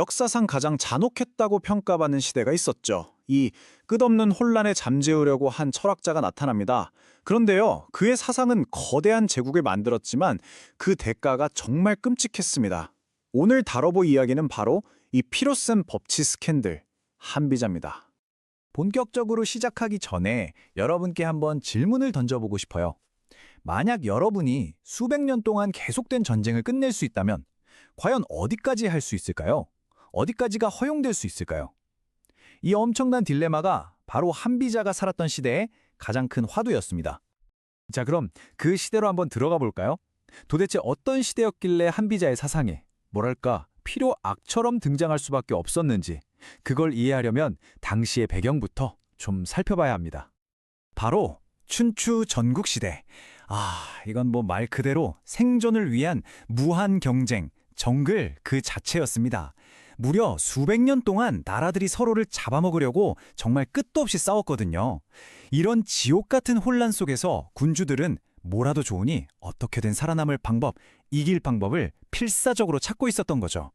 역사상 가장 잔혹했다고 평가받는 시대가 있었죠. 이 끝없는 혼란에 잠재우려고 한 철학자가 나타납니다. 그런데요, 그의 사상은 거대한 제국을 만들었지만 그 대가가 정말 끔찍했습니다. 오늘 다뤄볼 이야기는 바로 이 피로 센 법치 스캔들, 한비자입니다. 본격적으로 시작하기 전에 여러분께 한번 질문을 던져보고 싶어요. 만약 여러분이 수백 년 동안 계속된 전쟁을 끝낼 수 있다면 과연 어디까지 할 수 있을까요? 어디까지가 허용될 수 있을까요? 이 엄청난 딜레마가 바로 한비자가 살았던 시대의 가장 큰 화두였습니다. 자, 그럼 그 시대로 한번 들어가 볼까요? 도대체 어떤 시대였길래 한비자의 사상에 뭐랄까 필요 악처럼 등장할 수밖에 없었는지 그걸 이해하려면 당시의 배경부터 좀 살펴봐야 합니다. 바로 춘추 전국시대. 이건 뭐 말 그대로 생존을 위한 무한 경쟁, 정글 그 자체였습니다. 무려 수백 년 동안 나라들이 서로를 잡아먹으려고 정말 끝도 없이 싸웠거든요. 이런 지옥 같은 혼란 속에서 군주들은 뭐라도 좋으니 어떻게든 살아남을 방법, 이길 방법을 필사적으로 찾고 있었던 거죠.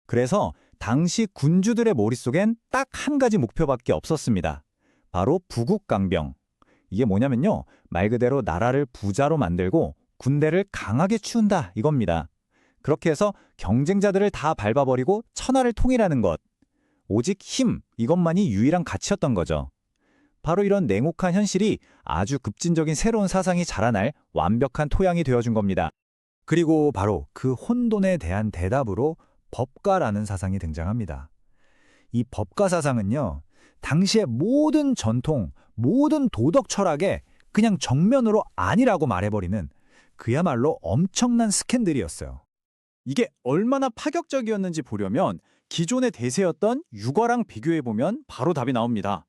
그래서 당시 군주들의 머릿속엔 딱 한 가지 목표밖에 없었습니다. 바로 부국강병. 이게 뭐냐면요, 말 그대로 나라를 부자로 만들고 군대를 강하게 키운다 이겁니다. 그렇게 해서 경쟁자들을 다 밟아버리고 천하를 통일하는 것. 오직 힘, 이것만이 유일한 가치였던 거죠. 바로 이런 냉혹한 현실이 아주 급진적인 새로운 사상이 자라날 완벽한 토양이 되어준 겁니다. 그리고 바로 그 혼돈에 대한 대답으로 법가라는 사상이 등장합니다. 이 법가 사상은요, 당시의 모든 전통, 모든 도덕 철학에 그냥 정면으로 아니라고 말해버리는 그야말로 엄청난 스캔들이었어요. 이게 얼마나 파격적이었는지 보려면 기존의 대세였던 육아랑 비교해보면 바로 답이 나옵니다.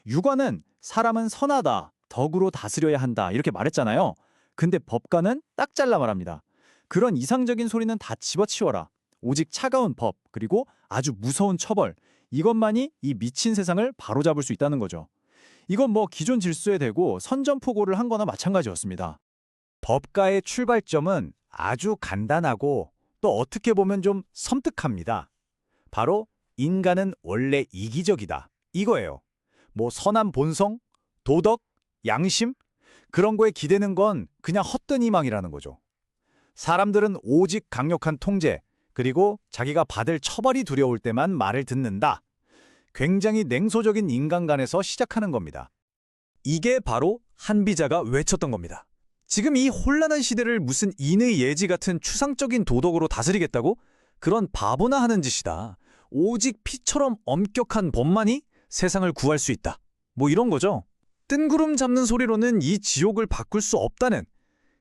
육아는 사람은 선하다, 덕으로 다스려야 한다 이렇게 말했잖아요. 근데 법가는 딱 잘라 말합니다. 그런 이상적인 소리는 다 집어치워라. 오직 차가운 법, 그리고 아주 무서운 처벌, 이것만이 이 미친 세상을 바로잡을 수 있다는 거죠. 이건 뭐 기존 질서에 대고 선전포고를 한 거나 마찬가지였습니다. 법가의 출발점은 아주 간단하고 또 어떻게 보면 좀 섬뜩합니다. 바로 인간은 원래 이기적이다. 이거예요. 뭐 선한 본성, 도덕, 양심 그런 거에 기대는 건 그냥 헛된 희망이라는 거죠. 사람들은 오직 강력한 통제, 그리고 자기가 받을 처벌이 두려울 때만 말을 듣는다. 굉장히 냉소적인 인간관에서 시작하는 겁니다. 이게 바로 한비자가 외쳤던 겁니다. 지금 이 혼란한 시대를 무슨 인의 예지 같은 추상적인 도덕으로 다스리겠다고? 그런 바보나 하는 짓이다. 오직 피처럼 엄격한 법만이 세상을 구할 수 있다. 뭐 이런 거죠. 뜬구름 잡는 소리로는 이 지옥을 바꿀 수 없다는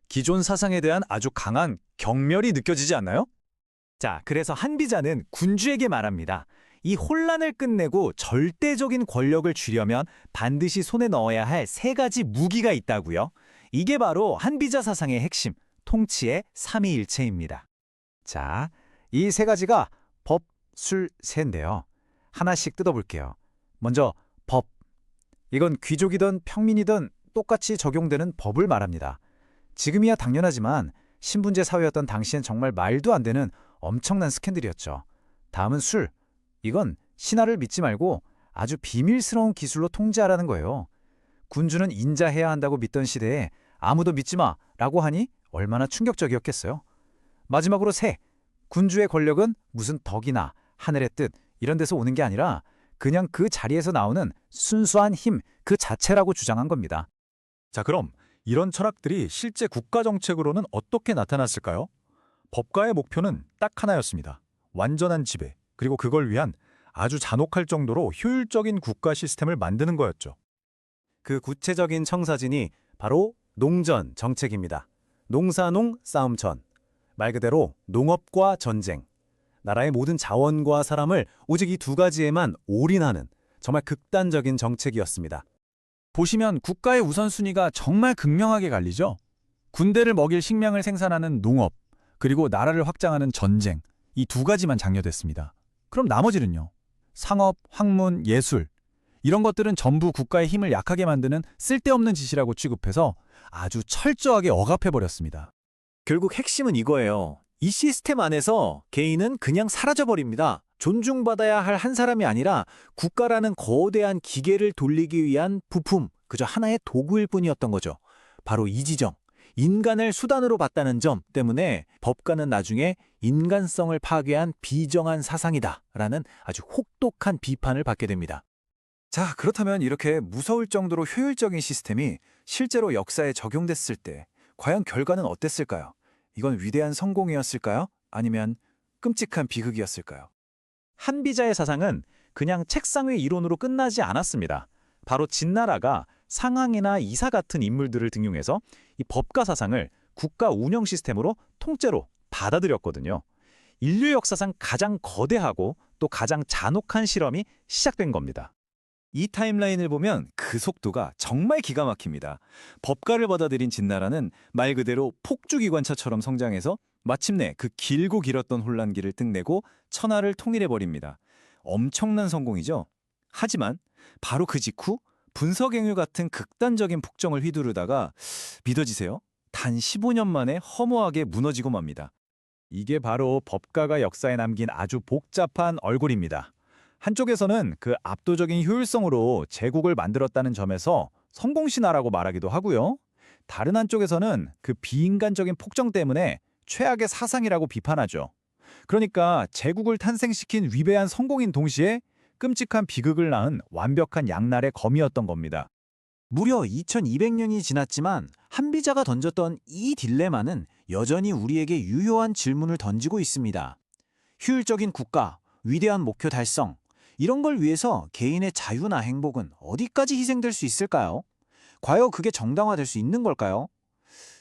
기존 사상에 대한 아주 강한 경멸이 느껴지지 않나요? 자, 그래서 한비자는 군주에게 말합니다. 이 혼란을 끝내고 절대적인 권력을 쥐려면 반드시 손에 넣어야 할 세 가지 무기가 있다고요. 이게 바로 한비자 사상의 핵심, 통치의 삼위일체입니다. 자, 이 세 가지가 법, 술, 세인데요. 하나씩 뜯어볼게요. 먼저 법. 이건 귀족이든 평민이든 똑같이 적용되는 법을 말합니다. 지금이야 당연하지만 신분제 사회였던 당시엔 정말 말도 안 되는 엄청난 스캔들이었죠. 다음은 술. 이건 신하를 믿지 말고 아주 비밀스러운 기술로 통제하라는 거예요. 군주는 인자해야 한다고 믿던 시대에 아무도 믿지 마라고 하니 얼마나 충격적이었겠어요. 마지막으로 세. 군주의 권력은 무슨 덕이나 하늘의 뜻 이런 데서 오는 게 아니라 그냥 그 자리에서 나오는 순수한 힘 그 자체라고 주장한 겁니다. 자, 그럼 이런 철학들이 실제 국가 정책으로는 어떻게 나타났을까요? 법가의 목표는 딱 하나였습니다. 완전한 지배, 그리고 그걸 위한 아주 잔혹할 정도로 효율적인 국가 시스템을 만드는 거였죠. 그 구체적인 청사진이 바로 농전 정책입니다. 농사농 싸움전. 말 그대로 농업과 전쟁. 나라의 모든 자원과 사람을 오직 이 두 가지에만 올인하는 정말 극단적인 정책이었습니다. 보시면 국가의 우선순위가 정말 극명하게 갈리죠. 군대를 먹일 식량을 생산하는 농업, 그리고 나라를 확장하는 전쟁, 이 두 가지만 장려됐습니다. 그럼 나머지는요? 상업, 학문, 예술 이런 것들은 전부 국가의 힘을 약하게 만드는 쓸데없는 짓이라고 취급해서 아주 철저하게 억압해버렸습니다. 결국 핵심은 이거예요. 이 시스템 안에서 개인은 그냥 사라져버립니다. 존중받아야 할 한 사람이 아니라 국가라는 거대한 기계를 돌리기 위한 부품, 그저 하나의 도구일 뿐이었던 거죠. 바로 이 지점, 인간을 수단으로 봤다는 점 때문에 법가는 나중에 인간성을 파괴한 비정한 사상이다라는 아주 혹독한 비판을 받게 됩니다. 자, 그렇다면 이렇게 무서울 정도로 효율적인 시스템이 실제로 역사에 적용됐을 때 과연 결과는 어땠을까요? 이건 위대한 성공이었을까요? 아니면 끔찍한 비극이었을까요? 한비자의 사상은 그냥 책상 위 이론으로 끝나지 않았습니다. 바로 진나라가 상항이나 이사 같은 인물들을 등용해서 이 법가 사상을 국가 운영 시스템으로 통째로 받아들였거든요. 인류 역사상 가장 거대하고 또 가장 잔혹한 실험이 시작된 겁니다. 이 타임라인을 보면 그 속도가 정말 기가 막힙니다. 법가를 받아들인 진나라는 말 그대로 폭주기관차처럼 성장해서 마침내 그 길고 길었던 혼란기를 끝내고 천하를 통일해버립니다. 엄청난 성공이죠. 하지만 바로 그 직후 분서갱유 같은 극단적인 폭정을 휘두르다가 믿어지세요? 단 15년 만에 허무하게 무너지고 맙니다. 이게 바로 법가가 역사에 남긴 아주 복잡한 얼굴입니다. 한쪽에서는 그 압도적인 효율성으로 제국을 만들었다는 점에서 성공신화라고 말하기도 하고요. 다른 한쪽에서는 그 비인간적인 폭정 때문에 최악의 사상이라고 비판하죠. 그러니까 제국을 탄생시킨 위대한 성공인 동시에 끔찍한 비극을 낳은 완벽한 양날의 검이었던 겁니다. 무려 2200년이 지났지만 한비자가 던졌던 이 딜레마는 여전히 우리에게 유효한 질문을 던지고 있습니다. 효율적인 국가, 위대한 목표 달성, 이런 걸 위해서 개인의 자유나 행복은 어디까지 희생될 수 있을까요? 과연 그게 정당화될 수 있는 걸까요?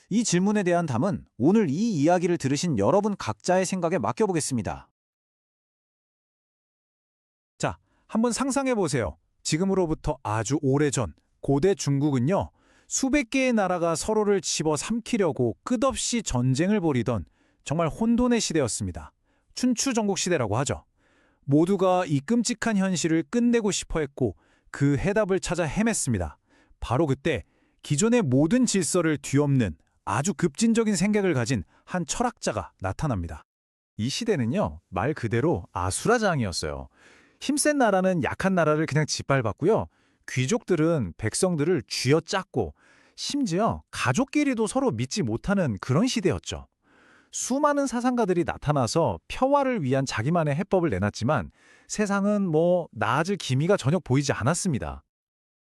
이 질문에 대한 답은 오늘 이 이야기를 들으신 여러분 각자의 생각에 맡겨보겠습니다. 자, 한번 상상해 보세요. 지금으로부터 아주 오래전 고대 중국은요, 수백 개의 나라가 서로를 집어삼키려고 끝없이 전쟁을 벌이던 정말 혼돈의 시대였습니다. 춘추전국 시대라고 하죠. 모두가 이 끔찍한 현실을 끝내고 싶어 했고 그 해답을 찾아 헤맸습니다. 바로 그때 기존의 모든 질서를 뒤엎는 아주 급진적인 생각을 가진 한 철학자가 나타납니다. 이 시대는요, 말 그대로 아수라장이었어요. 힘센 나라는 약한 나라를 그냥 짓밟았고요. 귀족들은 백성들을 쥐어짰고 심지어 가족끼리도 서로 믿지 못하는 그런 시대였죠. 수많은 사상가들이 나타나서 평화를 위한 자기만의 해법을 내놨지만 세상은 나아질 기미가 전혀 보이지 않았습니다.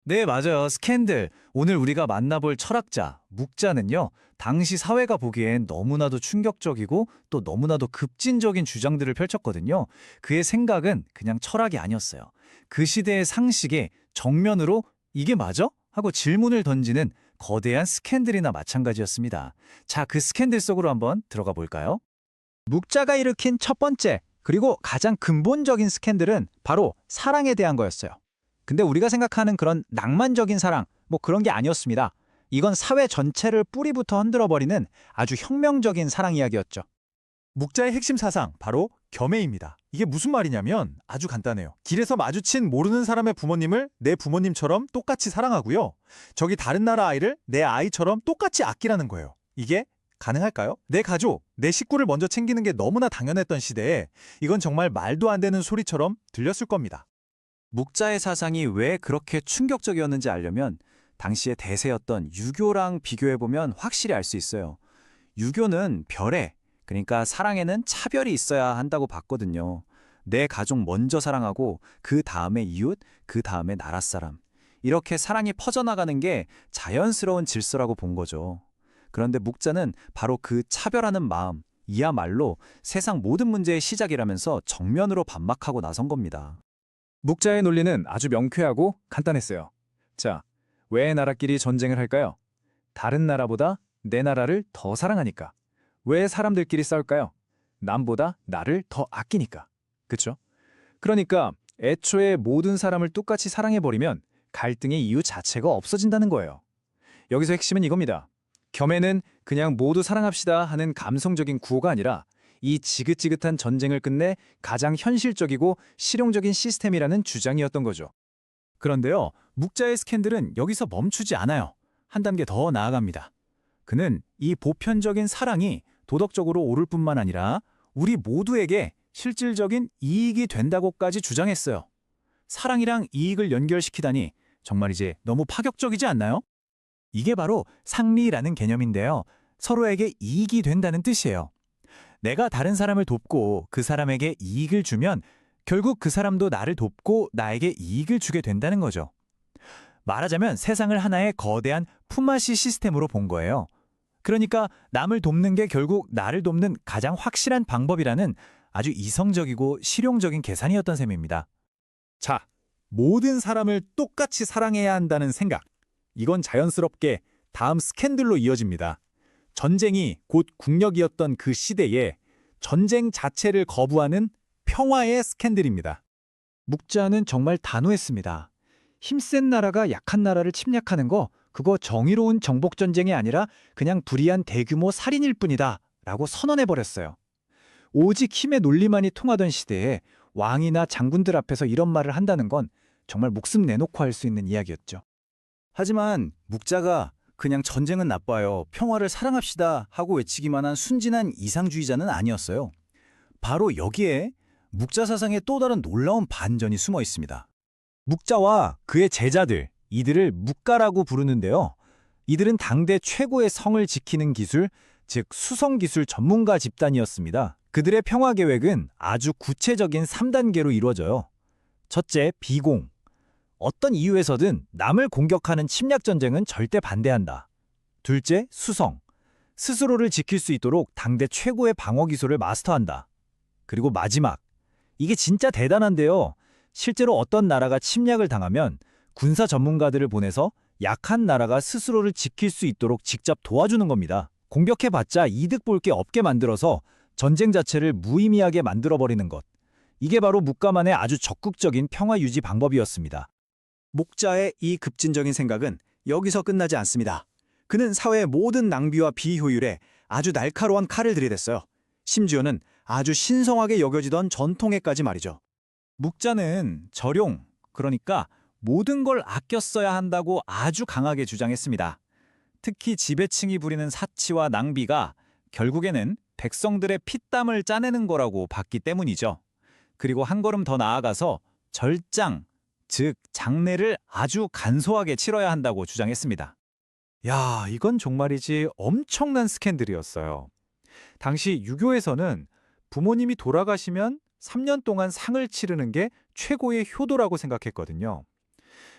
네, 맞아요. 스캔들. 오늘 우리가 만나볼 철학자, 묵자는요, 당시 사회가 보기엔 너무나도 충격적이고 또 너무나도 급진적인 주장들을 펼쳤거든요. 그의 생각은 그냥 철학이 아니었어요. 그 시대의 상식에 정면으로 이게 맞아? 하고 질문을 던지는 거대한 스캔들이나 마찬가지였습니다. 자, 그 스캔들 속으로 한번 들어가 볼까요? 묵자가 일으킨 첫 번째, 그리고 가장 근본적인 스캔들은 바로 사랑에 대한 거였어요. 근데 우리가 생각하는 그런 낭만적인 사랑, 그런 게 아니었습니다. 이건 사회 전체를 뿌리부터 흔들어버리는 아주 혁명적인 사랑 이야기였죠. 묵자의 핵심 사상, 바로 겸해입니다. 이게 무슨 말이냐면 아주 간단해요. 길에서 마주친 모르는 사람의 부모님을 내 부모님처럼 똑같이 사랑하고요. 저기 다른 나라 아이를 내 아이처럼 똑같이 아끼라는 거예요. 이게 가능할까요? 내 가족, 내 식구를 먼저 챙기는 게 너무나 당연했던 시대에 이건 정말 말도 안 되는 소리처럼 들렸을 겁니다. 묵자의 사상이 왜 그렇게 충격적이었는지 알려면 당시의 대세였던 유교랑 비교해보면 확실히 알 수 있어요. 유교는 별에, 그러니까 사랑에는 차별이 있어야 한다고 봤거든요. 내 가족 먼저 사랑하고 그 다음에 이웃, 그 다음에 나라 사람. 이렇게 사랑이 퍼져나가는 게 자연스러운 질서라고 본 거죠. 그런데 묵자는 바로 그 차별하는 마음, 이야말로 세상 모든 문제의 시작이라면서 정면으로 반박하고 나선 겁니다. 묵자의 논리는 아주 명쾌하고 간단했어요. 자, 왜 나라끼리 전쟁을 할까요? 다른 나라보다 내 나라를 더 사랑하니까. 왜 사람들끼리 싸울까요? 남보다 나를 더 아끼니까. 그쵸? 그러니까 애초에 모든 사람을 똑같이 사랑해버리면 갈등의 이유 자체가 없어진다는 거예요. 여기서 핵심은 이겁니다. 겸해는 그냥 모두 사랑합시다 하는 감성적인 구호가 아니라 이 지긋지긋한 전쟁을 끝내 가장 현실적이고 실용적인 시스템이라는 주장이었던 거죠. 그런데요, 묵자의 스캔들은 여기서 멈추지 않아요. 한 단계 더 나아갑니다. 그는 이 보편적인 사랑이 도덕적으로 옳을 뿐만 아니라 우리 모두에게 실질적인 이익이 된다고까지 주장했어요. 사랑이랑 이익을 연결시키다니 정말 이제 너무 파격적이지 않나요? 이게 바로 상리라는 개념인데요. 서로에게 이익이 된다는 뜻이에요. 내가 다른 사람을 돕고 그 사람에게 이익을 주면 결국 그 사람도 나를 돕고 나에게 이익을 주게 된다는 거죠. 말하자면 세상을 하나의 거대한 품앗이 시스템으로 본 거예요. 그러니까 남을 돕는 게 결국 나를 돕는 가장 확실한 방법이라는 아주 이성적이고 실용적인 계산이었던 셈입니다. 자, 모든 사람을 똑같이 사랑해야 한다는 생각. 이건 자연스럽게 다음 스캔들로 이어집니다. 전쟁이 곧 국력이었던 그 시대에 전쟁 자체를 거부하는 평화의 스캔들입니다. 묵자는 정말 단호했습니다. 힘센 나라가 약한 나라를 침략하는 거 그거 정의로운 정복전쟁이 아니라 그냥 불의한 대규모 살인일 뿐이다 라고 선언해버렸어요. 오직 힘의 논리만이 통하던 시대에 왕이나 장군들 앞에서 이런 말을 한다는 건 정말 목숨 내놓고 할 수 있는 이야기였죠. 하지만 묵자가 그냥 전쟁은 나빠요, 평화를 사랑합시다 하고 외치기만 한 순진한 이상주의자는 아니었어요. 바로 여기에 묵자 사상의 또 다른 놀라운 반전이 숨어 있습니다. 묵자와 그의 제자들, 이들을 묵가라고 부르는데요. 이들은 당대 최고의 성을 지키는 기술, 즉 수성기술 전문가 집단이었습니다. 그들의 평화 계획은 아주 구체적인 3단계로 이루어져요. 첫째, 비공. 어떤 이유에서든 남을 공격하는 침략 전쟁은 절대 반대한다. 둘째, 수성. 스스로를 지킬 수 있도록 당대 최고의 방어 기술을 마스터한다. 그리고 마지막. 이게 진짜 대단한데요. 실제로 어떤 나라가 침략을 당하면 군사 전문가들을 보내서 약한 나라가 스스로를 지킬 수 있도록 직접 도와주는 겁니다. 공격해봤자 이득 볼 게 없게 만들어서 전쟁 자체를 무의미하게 만들어버리는 것. 이게 바로 묵가만의 아주 적극적인 평화 유지 방법이었습니다. 묵자의 이 급진적인 생각은 여기서 끝나지 않습니다. 그는 사회의 모든 낭비와 비효율에 아주 날카로운 칼을 들이댔어요. 심지어는 아주 신성하게 여겨지던 전통에까지 말이죠. 묵자는 절용, 그러니까 모든 걸 아껴 써야 한다고 아주 강하게 주장했습니다. 특히 지배층이 부리는 사치와 낭비가 결국에는 백성들의 피땀을 짜내는 거라고 봤기 때문이죠. 그리고 한 걸음 더 나아가서 절장, 즉 장례를 아주 간소하게 치러야 한다고 주장했습니다. 야, 이건 정말이지 엄청난 스캔들이었어요. 당시 유교에서는 부모님이 돌아가시면 3년 동안 상을 치르는 게 최고의 효도라고 생각했거든요.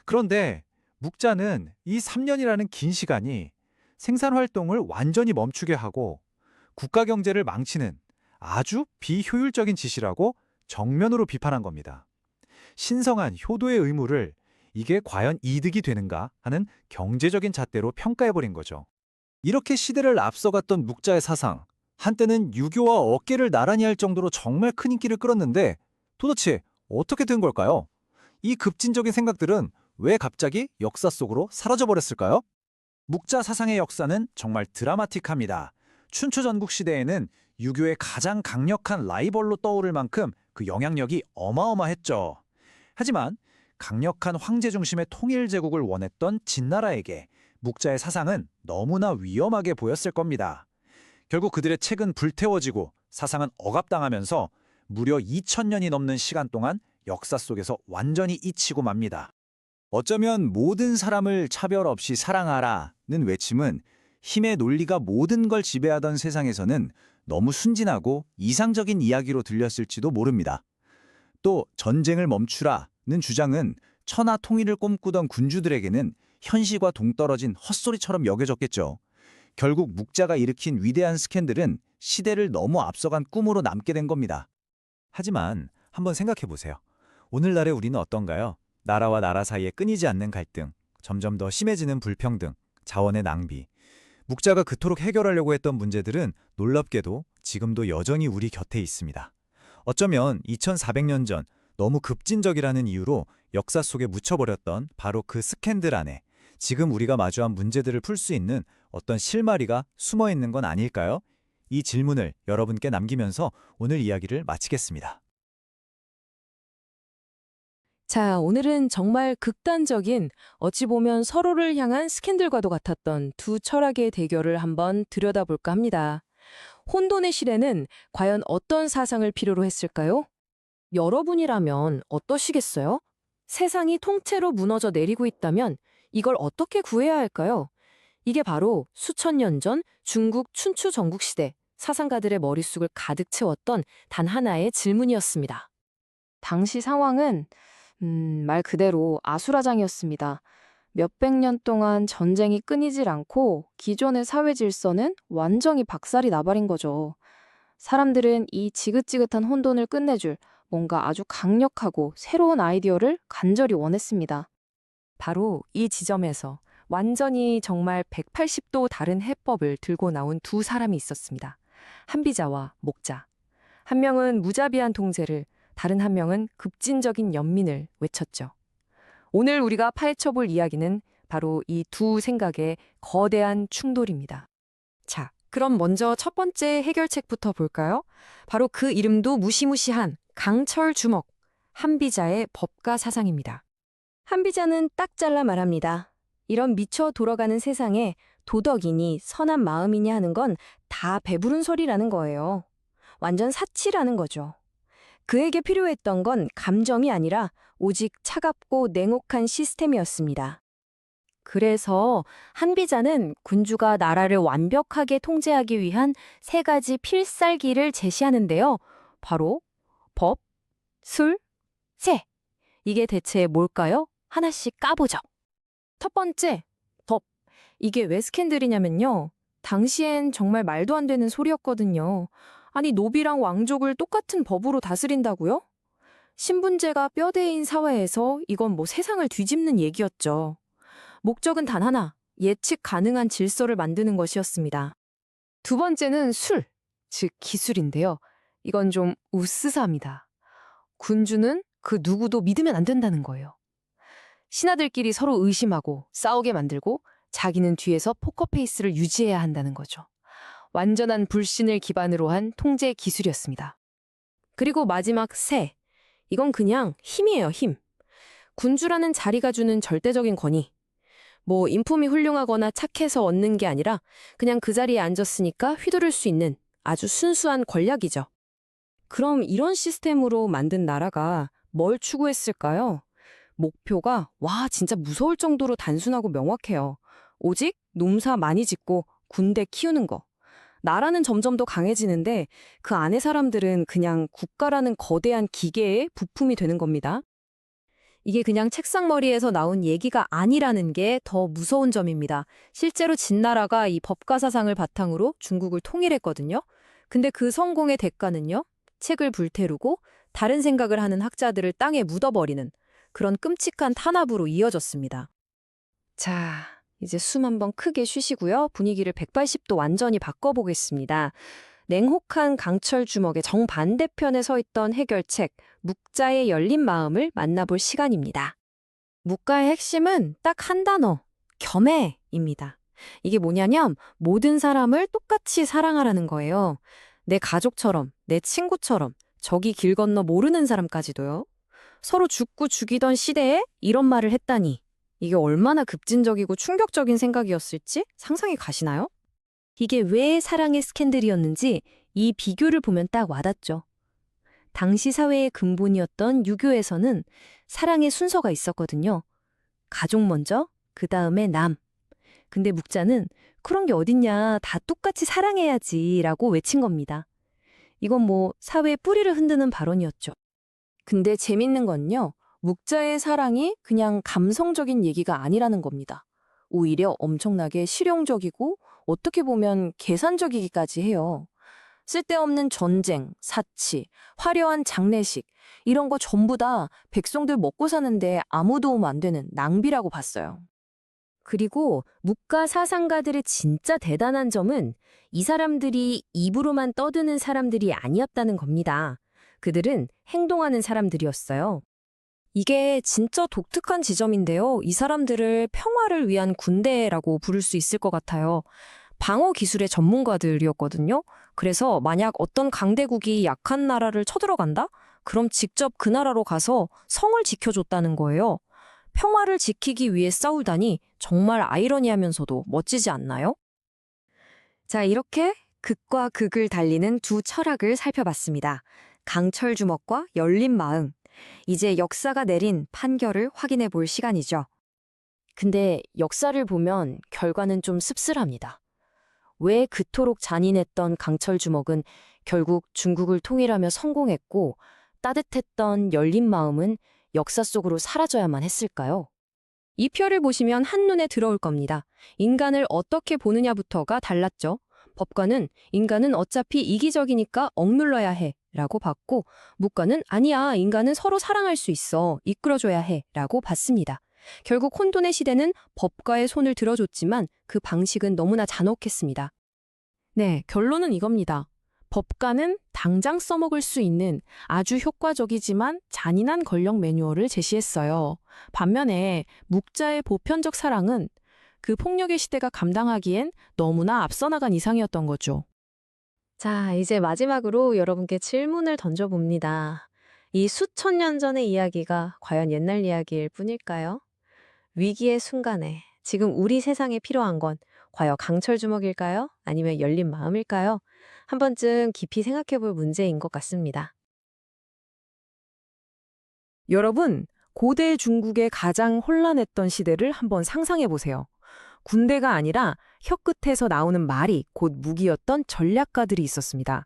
그런데 묵자는 이 3년이라는 긴 시간이 생산 활동을 완전히 멈추게 하고 국가 경제를 망치는 아주 비효율적인 짓이라고 정면으로 비판한 겁니다. 신성한 효도의 의무를 이게 과연 이득이 되는가 하는 경제적인 잣대로 평가해버린 거죠. 이렇게 시대를 앞서갔던 묵자의 사상, 한때는 유교와 어깨를 나란히 할 정도로 정말 큰 인기를 끌었는데 도대체 어떻게 된 걸까요? 이 급진적인 생각들은 왜 갑자기 역사 속으로 사라져버렸을까요? 묵자 사상의 역사는 정말 드라마틱합니다. 춘추 전국 시대에는 유교의 가장 강력한 라이벌로 떠오를 만큼 그 영향력이 어마어마했죠. 하지만 강력한 황제 중심의 통일 제국을 원했던 진나라에게 묵자의 사상은 너무나 위험하게 보였을 겁니다. 결국 그들의 책은 불태워지고 사상은 억압당하면서 무려 2000년이 넘는 시간 동안 역사 속에서 완전히 잊히고 맙니다. 어쩌면 모든 사람을 차별 없이 사랑하라는 외침은 힘의 논리가 모든 걸 지배하던 세상에서는 너무 순진하고 이상적인 이야기로 들렸을지도 모릅니다. 또 전쟁을 멈추라는 주장은 천하 통일을 꿈꾸던 군주들에게는 현실과 동떨어진 헛소리처럼 여겨졌겠죠. 결국 묵자가 일으킨 위대한 스캔들은 시대를 너무 앞서간 꿈으로 남게 된 겁니다. 하지만 한번 생각해 보세요. 오늘날의 우리는 어떤가요? 나라와 나라 사이에 끊이지 않는 갈등, 점점 더 심해지는 불평등, 자원의 낭비. 묵자가 그토록 해결하려고 했던 문제들은 놀랍게도 지금도 여전히 우리 곁에 있습니다. 어쩌면 2400년 전 너무 급진적이라는 이유로 역사 속에 묻혀버렸던 바로 그 스캔들 안에 지금 우리가 마주한 문제들을 풀 수 있는 어떤 실마리가 숨어 있는 건 아닐까요? 이 질문을 여러분께 남기면서 오늘 이야기를 마치겠습니다. 자, 오늘은 정말 극단적인 어찌 보면 서로를 향한 스캔들과도 같았던 두 철학의 대결을 한번 들여다볼까 합니다. 혼돈의 시대는 과연 어떤 사상을 필요로 했을까요? 여러분이라면 어떠시겠어요? 세상이 통째로 무너져 내리고 있다면 이걸 어떻게 구해야 할까요? 이게 바로 수천 년 전 중국 춘추 전국시대 사상가들의 머릿속을 가득 채웠던 단 하나의 질문이었습니다. 당시 상황은 말 그대로 아수라장이었습니다. 몇백 년 동안 전쟁이 끊이질 않고 기존의 사회 질서는 완전히 박살이 나버린 거죠. 사람들은 이 지긋지긋한 혼돈을 끝내줄 뭔가 아주 강력하고 새로운 아이디어를 간절히 원했습니다. 바로 이 지점에서 완전히 정말 180도 다른 해법을 들고 나온 두 사람이 있었습니다. 한비자와 목자. 한 명은 무자비한 통제를, 다른 한 명은 급진적인 연민을 외쳤죠. 오늘 우리가 파헤쳐볼 이야기는 바로 이 두 생각의 거대한 충돌입니다. 자, 그럼 먼저 첫 번째 해결책부터 볼까요? 바로 그 이름도 무시무시한 강철 주먹, 한비자의 법가 사상입니다. 한비자는 딱 잘라 말합니다. 이런 미쳐 돌아가는 세상에 도덕이니 선한 마음이니 하는 건 다 배부른 소리라는 거예요. 완전 사치라는 거죠. 그에게 필요했던 건 감정이 아니라 오직 차갑고 냉혹한 시스템이었습니다. 그래서 한비자는 군주가 나라를 완벽하게 통제하기 위한 세 가지 필살기를 제시하는데요. 바로 법, 술, 세. 이게 대체 뭘까요? 하나씩 까보죠. 첫 번째, 법. 이게 왜 스캔들이냐면요. 당시엔 정말 말도 안 되는 소리였거든요. 아니, 노비랑 왕족을 똑같은 법으로 다스린다고요? 신분제가 뼈대인 사회에서 이건 뭐 세상을 뒤집는 얘기였죠. 목적은 단 하나, 예측 가능한 질서를 만드는 것이었습니다. 두 번째는 술, 즉 기술인데요. 이건 좀 으스스합니다. 군주는 그 누구도 믿으면 안 된다는 거예요. 신하들끼리 서로 의심하고 싸우게 만들고 자기는 뒤에서 포커페이스를 유지해야 한다는 거죠. 완전한 불신을 기반으로 한 통제 기술이었습니다. 그리고 마지막 세. 이건 그냥 힘이에요, 힘. 군주라는 자리가 주는 절대적인 권위. 뭐 인품이 훌륭하거나 착해서 얻는 게 아니라 그냥 그 자리에 앉았으니까 휘두를 수 있는 아주 순수한 권력이죠. 그럼 이런 시스템으로 만든 나라가 뭘 추구했을까요? 목표가 진짜 무서울 정도로 단순하고 명확해요. 오직 농사 많이 짓고 군대 키우는 거. 나라는 점점 더 강해지는데 그 안에 사람들은 그냥 국가라는 거대한 기계의 부품이 되는 겁니다. 이게 그냥 책상머리에서 나온 얘기가 아니라는 게 더 무서운 점입니다. 실제로 진나라가 이 법가 사상을 바탕으로 중국을 통일했거든요. 근데 그 성공의 대가는요. 책을 불태우고 다른 생각을 하는 학자들을 땅에 묻어버리는 그런 끔찍한 탄압으로 이어졌습니다. 자, 이제 숨 한번 크게 쉬시고요. 분위기를 180도 완전히 바꿔보겠습니다. 냉혹한 강철 주먹의 정반대편에 서 있던 해결책, 묵자의 열린 마음을 만나볼 시간입니다. 묵가의 핵심은 딱 한 단어, 겸해입니다. 이게 뭐냐면 모든 사람을 똑같이 사랑하라는 거예요. 내 가족처럼, 내 친구처럼, 저기 길 건너 모르는 사람까지도요. 서로 죽고 죽이던 시대에 이런 말을 했다니. 이게 얼마나 급진적이고 충격적인 생각이었을지 상상이 가시나요? 이게 왜 사랑의 스캔들이었는지 이 비교를 보면 딱 와닿죠. 당시 사회의 근본이었던 유교에서는 사랑의 순서가 있었거든요. 가족 먼저, 그 다음에 남. 근데 묵자는 그런 게 어딨냐, 다 똑같이 사랑해야지 라고 외친 겁니다. 이건 뭐 사회의 뿌리를 흔드는 발언이었죠. 근데 재밌는 건요. 묵자의 사랑이 그냥 감성적인 얘기가 아니라는 겁니다. 오히려 엄청나게 실용적이고 어떻게 보면 계산적이기까지 해요. 쓸데없는 전쟁, 사치, 화려한 장례식 이런 거 전부 다 백성들 먹고 사는데 아무 도움 안 되는 낭비라고 봤어요. 그리고 묵가 사상가들의 진짜 대단한 점은 이 사람들이 입으로만 떠드는 사람들이 아니었다는 겁니다. 그들은 행동하는 사람들이었어요. 이게 진짜 독특한 지점인데요. 이 사람들을 평화를 위한 군대라고 부를 수 있을 것 같아요. 방어 기술의 전문가들이었거든요. 그래서 만약 어떤 강대국이 약한 나라를 쳐들어간다? 그럼 직접 그 나라로 가서 성을 지켜줬다는 거예요. 평화를 지키기 위해 싸우다니 정말 아이러니하면서도 멋지지 않나요? 자, 이렇게 극과 극을 달리는 두 철학을 살펴봤습니다. 강철 주먹과 열린 마음. 이제 역사가 내린 판결을 확인해 볼 시간이죠. 근데 역사를 보면 결과는 좀 씁쓸합니다. 왜 그토록 잔인했던 강철 주먹은 결국 중국을 통일하며 성공했고 따뜻했던 열린 마음은 역사 속으로 사라져야만 했을까요? 이 표를 보시면 한눈에 들어올 겁니다. 인간을 어떻게 보느냐부터가 달랐죠. 법관은 인간은 어차피 이기적이니까 억눌러야 해 라고 봤고, 묵관은 아니야, 인간은 서로 사랑할 수 있어, 이끌어줘야 해 라고 봤습니다. 결국 혼돈의 시대는 법과의 손을 들어줬지만 그 방식은 너무나 잔혹했습니다. 네, 결론은 이겁니다. 법관은 당장 써먹을 수 있는 아주 효과적이지만 잔인한 권력 매뉴얼을 제시했어요. 반면에 묵자의 보편적 사랑은 그 폭력의 시대가 감당하기엔 너무나 앞서 나간 이상이었던 거죠. 자, 이제 마지막으로 여러분께 질문을 던져봅니다. 이 수천 년 전의 이야기가 과연 옛날 이야기일 뿐일까요? 위기의 순간에 지금 우리 세상에 필요한 건 과연 강철 주먹일까요? 아니면 열린 마음일까요? 한 번쯤 깊이 생각해 볼 문제인 것 같습니다. 여러분, 고대 중국의 가장 혼란했던 시대를 한번 상상해 보세요. 군대가 아니라 혀끝에서 나오는 말이 곧 무기였던 전략가들이 있었습니다.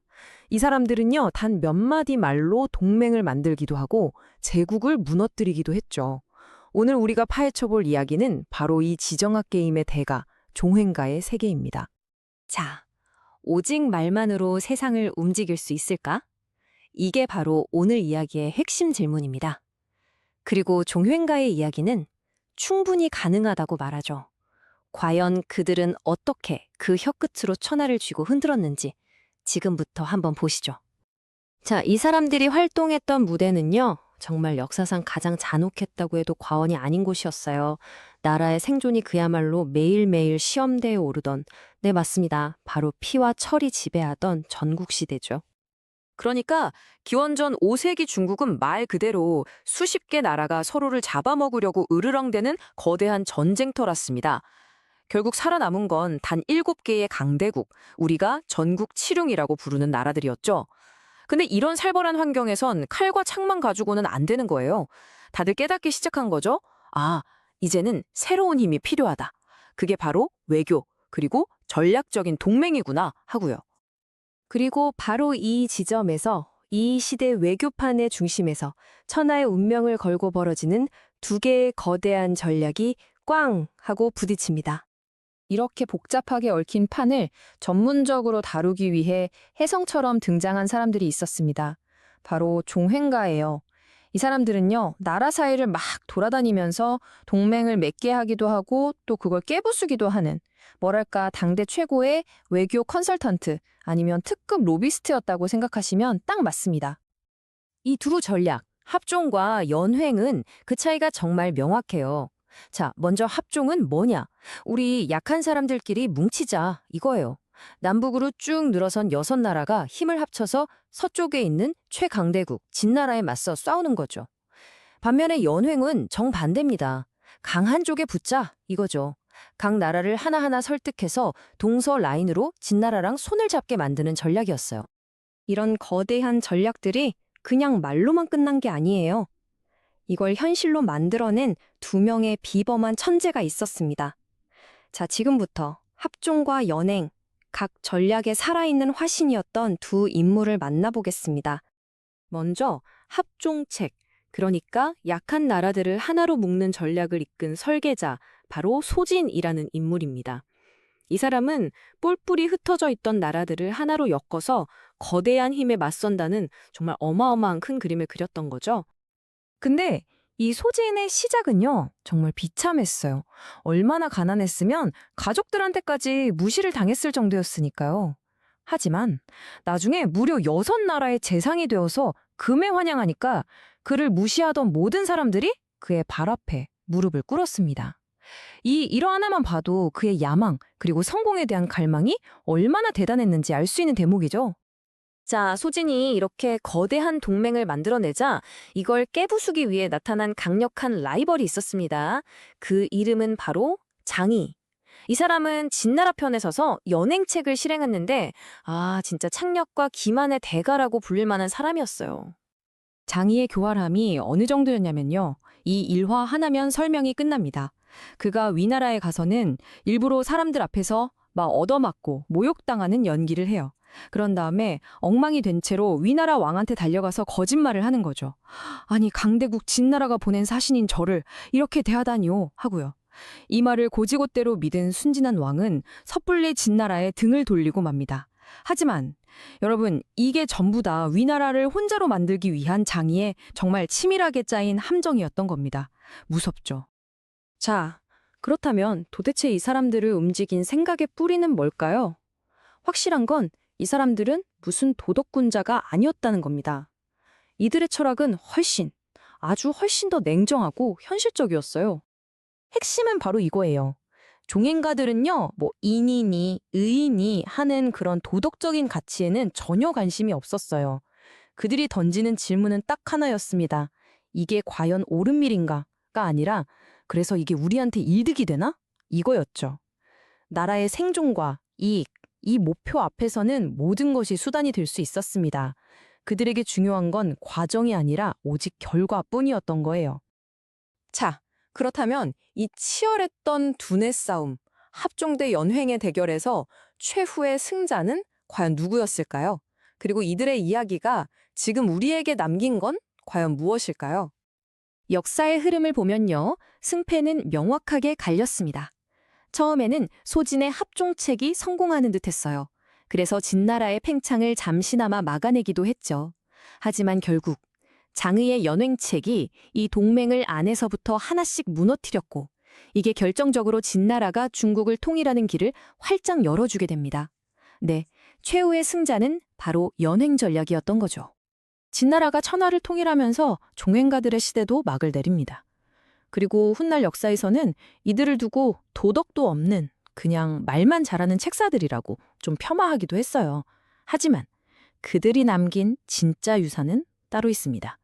이 사람들은요, 단 몇 마디 말로 동맹을 만들기도 하고 제국을 무너뜨리기도 했죠. 오늘 우리가 파헤쳐 볼 이야기는 바로 이 지정학 게임의 대가, 종횡가의 세계입니다. 자, 오직 말만으로 세상을 움직일 수 있을까? 이게 바로 오늘 이야기의 핵심 질문입니다. 그리고 종횡가의 이야기는 충분히 가능하다고 말하죠. 과연 그들은 어떻게 그 혀끝으로 천하를 쥐고 흔들었는지 지금부터 한번 보시죠. 자, 이 사람들이 활동했던 무대는요, 정말 역사상 가장 잔혹했다고 해도 과언이 아닌 곳이었어요. 나라의 생존이 그야말로 매일매일 시험대에 오르던, 네, 맞습니다. 바로 피와 철이 지배하던 전국시대죠. 그러니까 기원전 5세기 중국은 말 그대로 수십 개 나라가 서로를 잡아먹으려고 으르렁대는 거대한 전쟁터랐습니다. 결국 살아남은 건 단 7개의 강대국, 우리가 전국 칠흉이라고 부르는 나라들이었죠. 근데 이런 살벌한 환경에선 칼과 창만 가지고는 안 되는 거예요. 다들 깨닫기 시작한 거죠. 아, 이제는 새로운 힘이 필요하다. 그게 바로 외교, 그리고 전략적인 동맹이구나 하고요. 그리고 바로 이 지점에서, 이 시대 외교판의 중심에서 천하의 운명을 걸고 벌어지는 두 개의 거대한 전략이 꽝 하고 부딪힙니다. 이렇게 복잡하게 얽힌 판을 전문적으로 다루기 위해 혜성처럼 등장한 사람들이 있었습니다. 바로 종횡가예요. 이 사람들은요, 나라 사이를 막 돌아다니면서 동맹을 맺게 하기도 하고 또 그걸 깨부수기도 하는, 뭐랄까, 당대 최고의 외교 컨설턴트 아니면 특급 로비스트였다고 생각하시면 딱 맞습니다. 이 두 전략, 합종과 연횡은 그 차이가 정말 명확해요. 자, 먼저 합종은 뭐냐? 우리 약한 사람들끼리 뭉치자, 이거예요. 남북으로 쭉 늘어선 6나라가 힘을 합쳐서 서쪽에 있는 최강대국, 진나라에 맞서 싸우는 거죠. 반면에 연횡은 정반대입니다. 강한 쪽에 붙자, 이거죠. 각 나라를 하나하나 설득해서 동서 라인으로 진나라랑 손을 잡게 만드는 전략이었어요. 이런 거대한 전략들이 그냥 말로만 끝난 게 아니에요. 이걸 현실로 만들어낸 2명의 비범한 천재가 있었습니다. 자, 지금부터 합종과 연행, 각 전략에 살아있는 화신이었던 두 인물을 만나보겠습니다. 먼저 합종책, 그러니까 약한 나라들을 하나로 묶는 전략을 이끈 설계자, 바로 소진이라는 인물입니다. 이 사람은 뿔뿔이 흩어져 있던 나라들을 하나로 엮어서 거대한 힘에 맞선다는 정말 어마어마한 큰 그림을 그렸던 거죠. 근데 이 소진의 시작은요, 정말 비참했어요. 얼마나 가난했으면 가족들한테까지 무시를 당했을 정도였으니까요. 하지만 나중에 무려 6나라의 재상이 되어서 금에 환영하니까 그를 무시하던 모든 사람들이 그의 발 앞에 무릎을 꿇었습니다. 이 일화 하나만 봐도 그의 야망, 그리고 성공에 대한 갈망이 얼마나 대단했는지 알 수 있는 대목이죠. 자, 소진이 이렇게 거대한 동맹을 만들어내자 이걸 깨부수기 위해 나타난 강력한 라이벌이 있었습니다. 그 이름은 바로 장이. 이 사람은 진나라 편에 서서 연행책을 실행했는데 진짜 창력과 기만의 대가라고 불릴 만한 사람이었어요. 장의의 교활함이 어느 정도였냐면요. 이 일화 하나면 설명이 끝납니다. 그가 위나라에 가서는 일부러 사람들 앞에서 막 얻어맞고 모욕당하는 연기를 해요. 그런 다음에 엉망이 된 채로 위나라 왕한테 달려가서 거짓말을 하는 거죠. 아니 강대국 진나라가 보낸 사신인 저를 이렇게 대하다니요 하고요. 이 말을 고지고대로 믿은 순진한 왕은 섣불리 진나라에 등을 돌리고 맙니다. 하지만 여러분 이게 전부 다 위나라를 혼자로 만들기 위한 장의의 정말 치밀하게 짜인 함정이었던 겁니다. 무섭죠. 자, 그렇다면 도대체 이 사람들을 움직인 생각의 뿌리는 뭘까요? 확실한 건 이 사람들은 무슨 도덕군자가 아니었다는 겁니다. 이들의 철학은 아주 훨씬 더 냉정하고 현실적이었어요. 핵심은 바로 이거예요. 종행가들은요, 인이니 의인이 하는 그런 도덕적인 가치에는 전혀 관심이 없었어요. 그들이 던지는 질문은 딱 하나였습니다. 이게 과연 옳은 일인가가 아니라 그래서 이게 우리한테 이득이 되나? 이거였죠. 나라의 생존과 이익, 이 목표 앞에서는 모든 것이 수단이 될 수 있었습니다. 그들에게 중요한 건 과정이 아니라 오직 결과뿐이었던 거예요. 자, 그렇다면 이 치열했던 두뇌 싸움, 합종대 연횡의 대결에서 최후의 승자는 과연 누구였을까요? 그리고 이들의 이야기가 지금 우리에게 남긴 건 과연 무엇일까요? 역사의 흐름을 보면요, 승패는 명확하게 갈렸습니다. 처음에는 소진의 합종책이 성공하는 듯했어요. 그래서 진나라의 팽창을 잠시나마 막아내기도 했죠. 하지만 결국 장의의 연횡책이 이 동맹을 안에서부터 하나씩 무너뜨렸고 이게 결정적으로 진나라가 중국을 통일하는 길을 활짝 열어주게 됩니다. 네, 최후의 승자는 바로 연횡 전략이었던 거죠. 진나라가 천하를 통일하면서 종행가들의 시대도 막을 내립니다. 그리고 훗날 역사에서는 이들을 두고 도덕도 없는 그냥 말만 잘하는 책사들이라고 좀 폄하하기도 했어요. 하지만 그들이 남긴 진짜 유산은 따로 있습니다.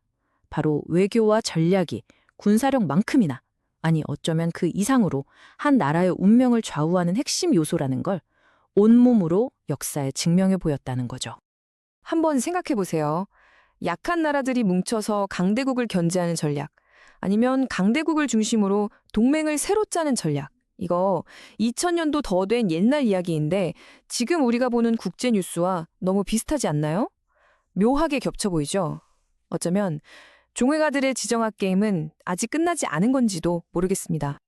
바로 외교와 전략이 군사력만큼이나, 아니 어쩌면 그 이상으로 한 나라의 운명을 좌우하는 핵심 요소라는 걸 온몸으로 역사에 증명해 보였다는 거죠. 한번 생각해 보세요. 약한 나라들이 뭉쳐서 강대국을 견제하는 전략, 아니면 강대국을 중심으로 동맹을 새로 짜는 전략. 이거 2000년도 더 된 옛날 이야기인데 지금 우리가 보는 국제 뉴스와 너무 비슷하지 않나요? 묘하게 겹쳐 보이죠? 어쩌면 종회가들의 지정학 게임은 아직 끝나지 않은 건지도 모르겠습니다.